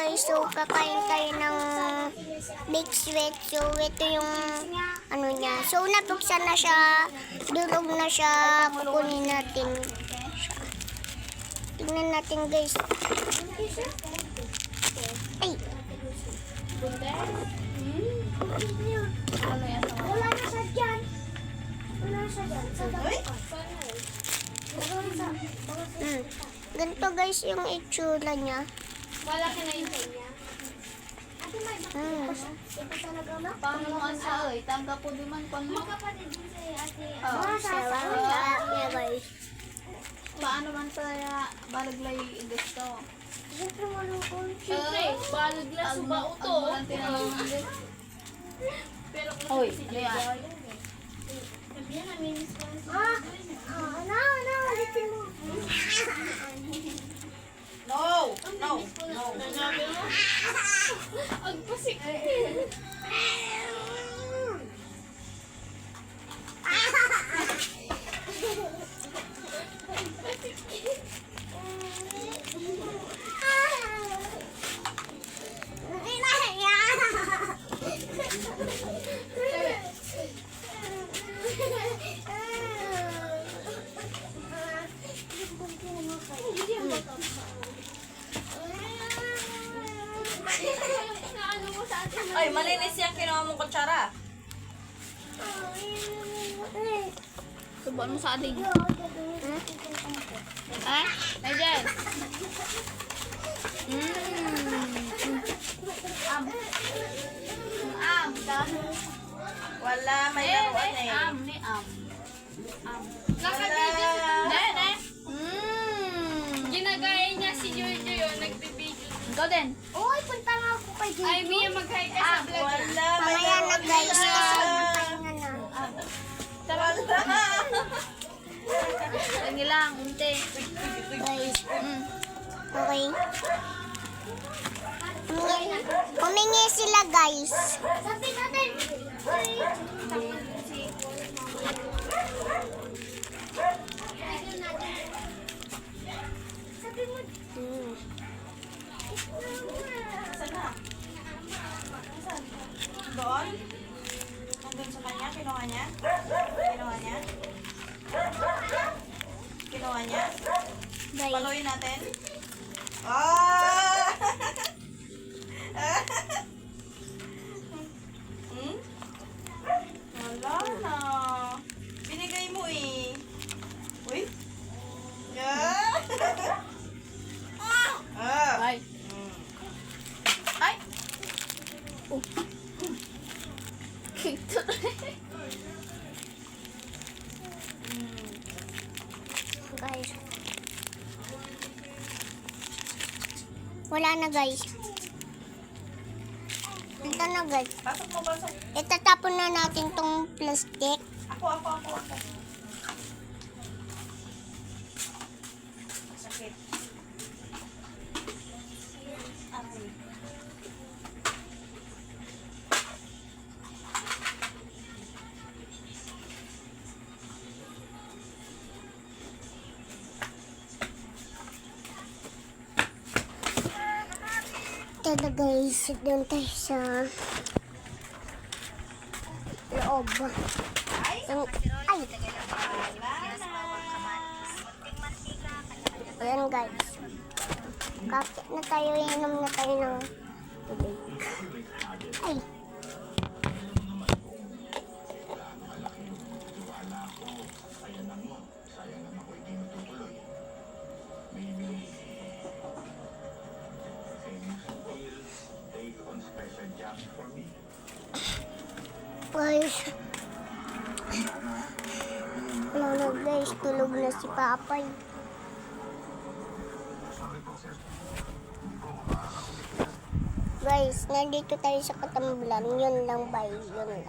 guys, so kakain tayo ng big sweat. So ito yung ano niya. So nabuksan na siya, durog na siya. Kukunin natin siya. Tingnan natin guys. Ay. Wala na siya dyan. Wala na siya dyan. Ganito guys yung itsura niya. Wala ka na yung kanya. Paano mo ang saoy? Tangga po di man kon mo. Guys. Paano man kaya balaglay gusto? Siyempre malungkot. Siyempre, balagla suba uto. Pero kung Oy, si ano yan? Ulitin mo. No! No! No! Agpasik. Ay, malinis yung kinuha mong kutsara. Subuan mo sa ating. Ha? Ayan. Wala, may laruan eh. Ni Nakabidyo sa ne. Ginagaya niya si Jojo yun, nagbibidyo. Ikaw din. Uy, punta nga ako kay Gigi. Ay, Mia, mag-hi ka sa vlog. Wala, may Mamaya na laruan guys, na. kasi magpahinga na. Wala. Lagi lang, unti. Guys, okay. Humingi sila guys. Sabi natin. Saan na? Saan? Doon? Nandun sa kanya? Kinuha niya? Kinuha niya? Kinuha niya? Guys, Paluin natin? Ah! Hmm? Wala na. Binigay mo eh. Uy? Yeah. Ah. Ay. Ay! guys. Wala na guys. Ito na guys. Pasok mo, pasok. Itatapon na natin tong plastic. Ako. Sakit. Aray. Ito na guys. Doon tayo sa loob. Ay! Ay! Ayan guys. Kakit na tayo. Inom na tayo ng tubig. Ay! Guys. Wala na guys. Tulog na si Papay. Guys, nandito tayo sa Katambulan. Yun lang ba? Yun lang.